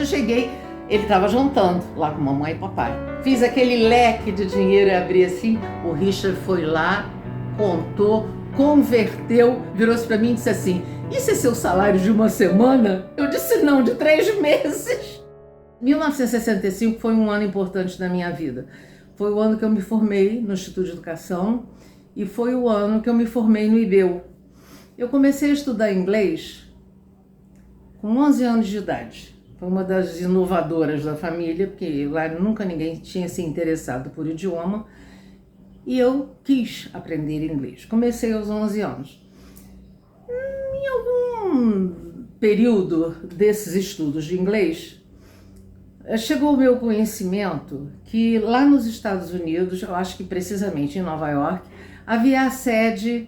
eu cheguei, ele estava jantando lá com mamãe e papai. Fiz aquele leque de dinheiro e abri assim, o Richard foi lá, contou, converteu, virou-se para mim e disse assim: isso é seu salário de uma semana? Eu disse: não, de 3 meses. 1965 foi um ano importante na minha vida. Foi o ano que eu me formei no Instituto de Educação e foi o ano que eu me formei no IBEU. Eu comecei a estudar inglês com 11 anos de idade. Foi uma das inovadoras da família, porque lá nunca ninguém tinha se interessado por idioma. E eu quis aprender inglês. Comecei aos 11 anos. Em algum período desses estudos de inglês, chegou o meu conhecimento que lá nos Estados Unidos, eu acho que precisamente em Nova York, havia a sede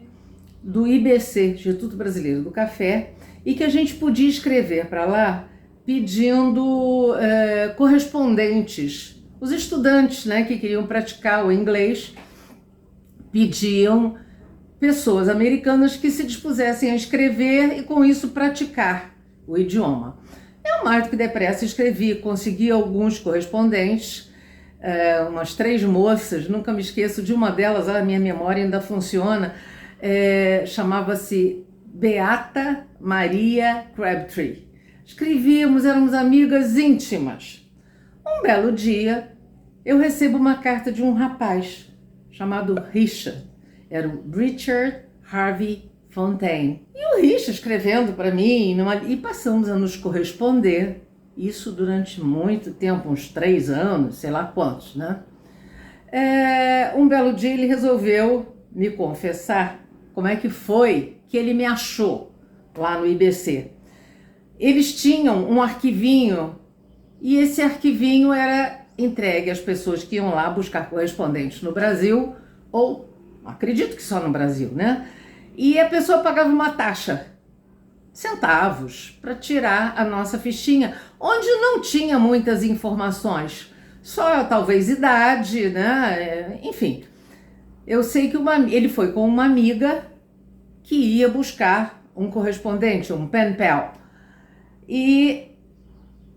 do IBC, Instituto Brasileiro do Café, e que a gente podia escrever para lá pedindo correspondentes. Os estudantes, né, que queriam praticar o inglês pediam pessoas americanas que se dispusessem a escrever e com isso praticar o idioma. Eu mais do que depressa escrevi, consegui alguns correspondentes, umas 3 moças, nunca me esqueço de uma delas, a minha memória ainda funciona, chamava-se Beata Maria Crabtree. Escrevíamos, éramos amigas íntimas. Um belo dia, eu recebo uma carta de um rapaz chamado Richard. Era o Richard Harvey Fontaine. E o Richard escrevendo para mim, e passamos a nos corresponder, isso durante muito tempo, uns 3 anos, sei lá quantos, né? Um belo dia ele resolveu me confessar como é que foi que ele me achou lá no IBC. Eles tinham um arquivinho e esse arquivinho era entregue às pessoas que iam lá buscar correspondentes no Brasil, ou acredito que só no Brasil, né? E a pessoa pagava uma taxa, centavos, para tirar a nossa fichinha, onde não tinha muitas informações, só talvez idade, né? Enfim, eu sei que ele foi com uma amiga que ia buscar um correspondente, um pen pal. E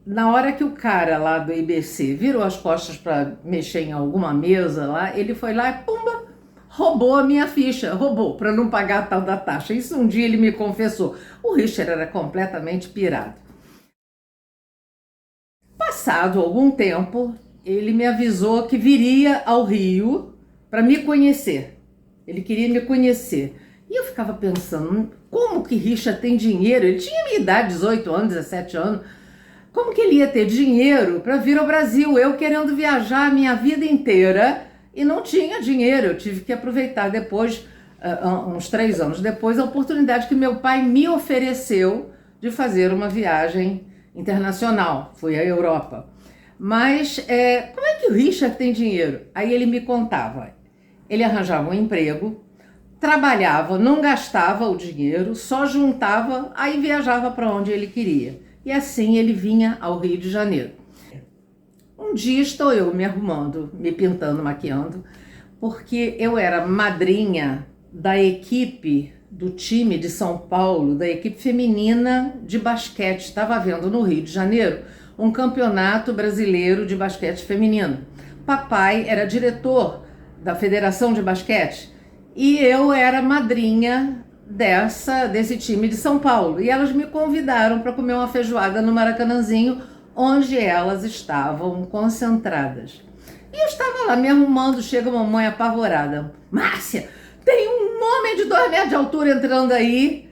na hora que o cara lá do IBC virou as costas para mexer em alguma mesa lá, ele foi lá e pumba, roubou a minha ficha, roubou, para não pagar a tal da taxa. Isso um dia ele me confessou. O Richard era completamente pirado. Passado algum tempo, ele me avisou que viria ao Rio para me conhecer. Ele queria me conhecer. E eu ficava pensando, como que Richard tem dinheiro? Ele tinha minha idade, 18 anos, 17 anos. Como que ele ia ter dinheiro para vir ao Brasil? Eu querendo viajar a minha vida inteira e não tinha dinheiro. Eu tive que aproveitar depois, uns 3 anos depois, a oportunidade que meu pai me ofereceu de fazer uma viagem internacional. Fui à Europa. Mas como é que o Richard tem dinheiro? Aí ele me contava. Ele arranjava um emprego, trabalhava, não gastava o dinheiro, só juntava, aí viajava para onde ele queria. E assim ele vinha ao Rio de Janeiro. Um dia estou eu me arrumando, me pintando, maquiando, porque eu era madrinha da equipe do time de São Paulo, da equipe feminina de basquete. Estava havendo no Rio de Janeiro um campeonato brasileiro de basquete feminino. Papai era diretor da Federação de Basquete e eu era madrinha desse time de São Paulo. E elas me convidaram para comer uma feijoada no Maracanãzinho, onde elas estavam concentradas. E eu estava lá me arrumando, chega a mamãe apavorada. Márcia, tem um homem de 2 metros de altura entrando aí,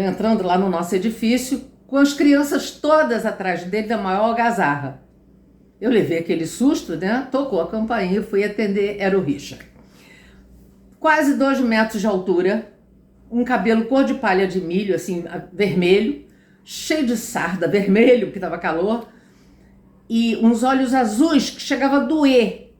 entrando lá no nosso edifício, com as crianças todas atrás dele, da maior algazarra. Eu levei aquele susto, né? Tocou a campainha e fui atender, era o Richard. Quase 2 metros de altura, um cabelo cor de palha de milho, assim, vermelho, cheio de sarda, vermelho, porque estava calor, e uns olhos azuis que chegava a doer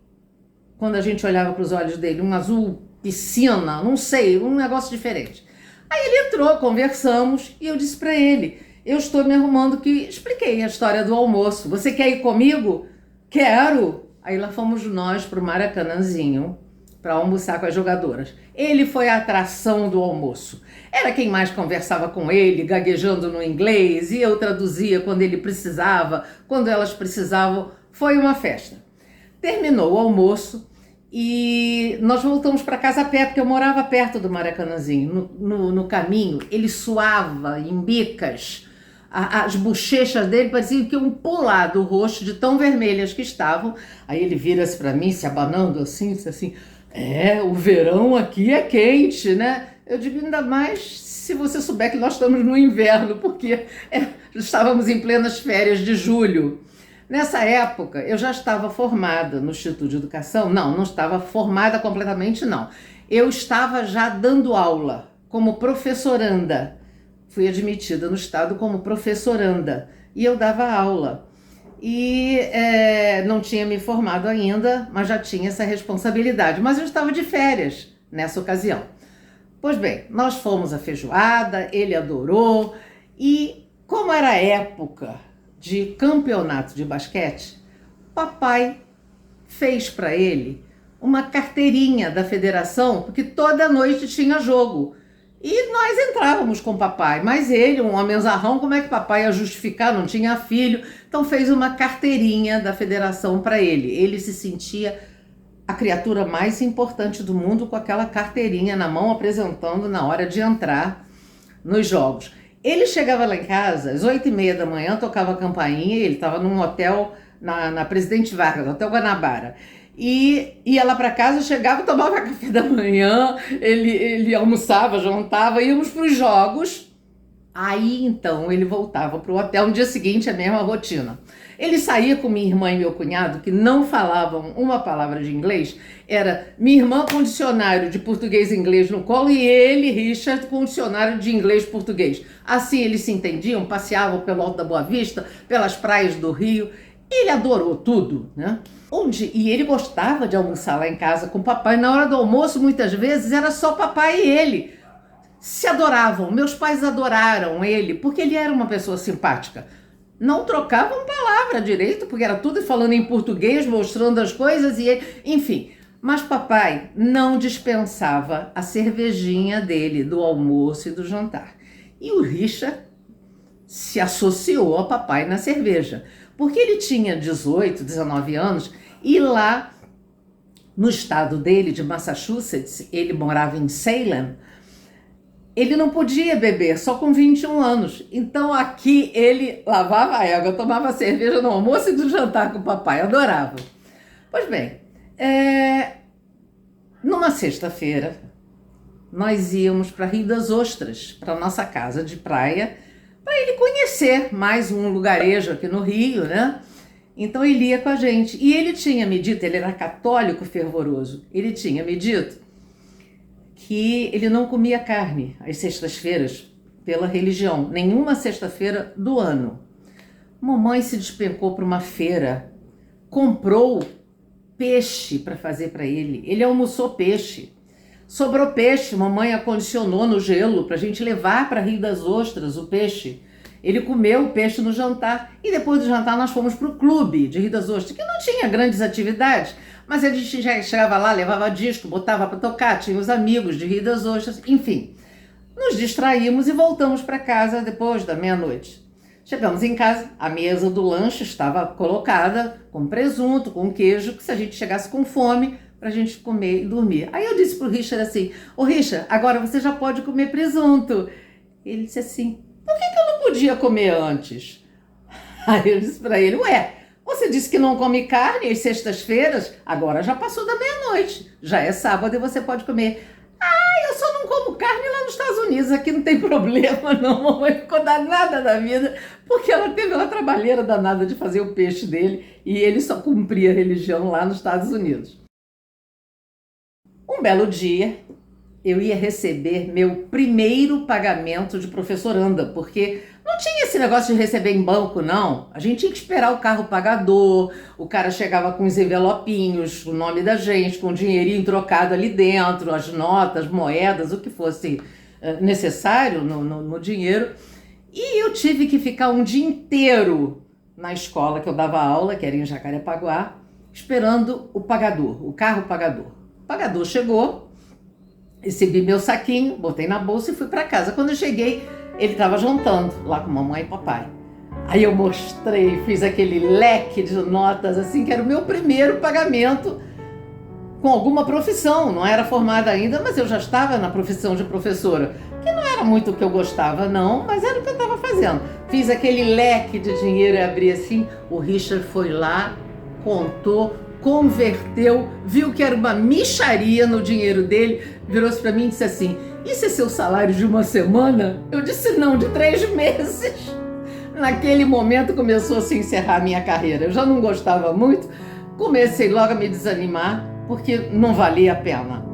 quando a gente olhava para os olhos dele, um azul piscina, não sei, um negócio diferente. Aí ele entrou, conversamos, e eu disse para ele, eu estou me arrumando, que expliquei a história do almoço, você quer ir comigo? Quero! Aí lá fomos nós para o Maracanãzinho, para almoçar com as jogadoras. Ele foi a atração do almoço. Era quem mais conversava com ele, gaguejando no inglês, e eu traduzia quando ele precisava, quando elas precisavam. Foi uma festa. Terminou o almoço e nós voltamos para casa a pé, porque eu morava perto do Maracanãzinho. No caminho, ele suava em bicas. As bochechas dele pareciam que iam pular do rosto de tão vermelhas que estavam. Aí ele vira-se para mim, se abanando assim, disse assim: o verão aqui é quente, né? Eu digo, ainda mais se você souber que nós estamos no inverno, porque estávamos em plenas férias de julho. Nessa época, eu já estava formada no Instituto de Educação. Não estava formada completamente, não. Eu estava já dando aula como professoranda. Fui admitida no estado como professoranda e eu dava aula. E não tinha me formado ainda, mas já tinha essa responsabilidade. Mas eu estava de férias nessa ocasião. Pois bem, nós fomos à feijoada, ele adorou. E como era época de campeonato de basquete, papai fez para ele uma carteirinha da federação, porque toda noite tinha jogo. E nós entrávamos com o papai, mas ele, um homenzarrão, como é que papai ia justificar? Não tinha filho. Então fez uma carteirinha da federação para ele. Ele se sentia a criatura mais importante do mundo com aquela carteirinha na mão, apresentando na hora de entrar nos jogos. Ele chegava lá em casa às 8h30 da manhã, tocava a campainha, ele estava num hotel na Presidente Vargas, Hotel Guanabara. E ia lá para casa, chegava, tomava café da manhã, ele almoçava, jantava, íamos para os jogos. Aí então ele voltava para o hotel no dia seguinte, a mesma rotina. Ele saía com minha irmã e meu cunhado, que não falavam uma palavra de inglês. Era minha irmã com dicionário de português e inglês no colo e ele, Richard, com dicionário de inglês e português. Assim eles se entendiam, passeavam pelo Alto da Boa Vista, pelas praias do Rio. Ele adorou tudo, né? E ele gostava de almoçar lá em casa com o papai. Na hora do almoço, muitas vezes, era só papai e ele. Se adoravam. Meus pais adoraram ele, porque ele era uma pessoa simpática. Não trocavam palavra direito, porque era tudo falando em português, mostrando as coisas e ele... Enfim, mas papai não dispensava a cervejinha dele, do almoço e do jantar. E o Richard se associou a papai na cerveja, porque ele tinha 18, 19 anos e lá no estado dele, de Massachusetts, ele morava em Salem, ele não podia beber, só com 21 anos. Então aqui ele lavava a égua, tomava cerveja no almoço e no jantar com o papai, adorava. Pois bem, numa sexta-feira, nós íamos para Rio das Ostras, para nossa casa de praia, para ele conhecer mais um lugarejo aqui no Rio, né? Então ele ia com a gente. E ele tinha me dito, ele era católico fervoroso, ele tinha me dito que ele não comia carne às sextas-feiras pela religião, nenhuma sexta-feira do ano. Mamãe se despencou para uma feira, comprou peixe para fazer para ele. Ele almoçou peixe. Sobrou peixe, mamãe acondicionou no gelo para a gente levar para Rio das Ostras o peixe. Ele comeu o peixe no jantar e depois do jantar nós fomos para o clube de Rio das Ostras, que não tinha grandes atividades, mas a gente já chegava lá, levava disco, botava para tocar, tinha os amigos de Rio das Ostras, enfim. Nos distraímos e voltamos para casa depois da meia-noite. Chegamos em casa, a mesa do lanche estava colocada com presunto, com queijo, que se a gente chegasse com fome, pra gente comer e dormir. Aí eu disse pro Richard assim: ô Richard, agora você já pode comer presunto. Ele disse assim: por que eu não podia comer antes? Aí eu disse pra ele: ué, você disse que não come carne às sextas-feiras, agora já passou da meia-noite, já é sábado e você pode comer. Ah, eu só não como carne lá nos Estados Unidos, aqui não tem problema não, mamãe ficou danada da vida, porque ela teve uma trabalheira danada de fazer o peixe dele e ele só cumpria a religião lá nos Estados Unidos. Um belo dia, eu ia receber meu primeiro pagamento de professoranda, porque não tinha esse negócio de receber em banco, não. A gente tinha que esperar o carro pagador, o cara chegava com os envelopinhos, o nome da gente, com o dinheirinho trocado ali dentro, as notas, moedas, o que fosse necessário no dinheiro. E eu tive que ficar um dia inteiro na escola que eu dava aula, que era em Jacarepaguá, esperando o pagador, o carro pagador. pagador chegou, recebi meu saquinho, botei na bolsa e fui para casa. Quando eu cheguei, ele estava jantando lá com mamãe e papai. Aí eu mostrei, fiz aquele leque de notas, assim, que era o meu primeiro pagamento com alguma profissão. Não era formada ainda, mas eu já estava na profissão de professora, que não era muito o que eu gostava, não, mas era o que eu estava fazendo. Fiz aquele leque de dinheiro e abri assim. O Richard foi lá, contou, converteu, viu que era uma mixaria no dinheiro dele, virou-se para mim e disse assim: isso é seu salário de uma semana? Eu disse: não, de 3 meses. Naquele momento começou a se encerrar a minha carreira. Eu já não gostava muito, comecei logo a me desanimar, porque não valia a pena.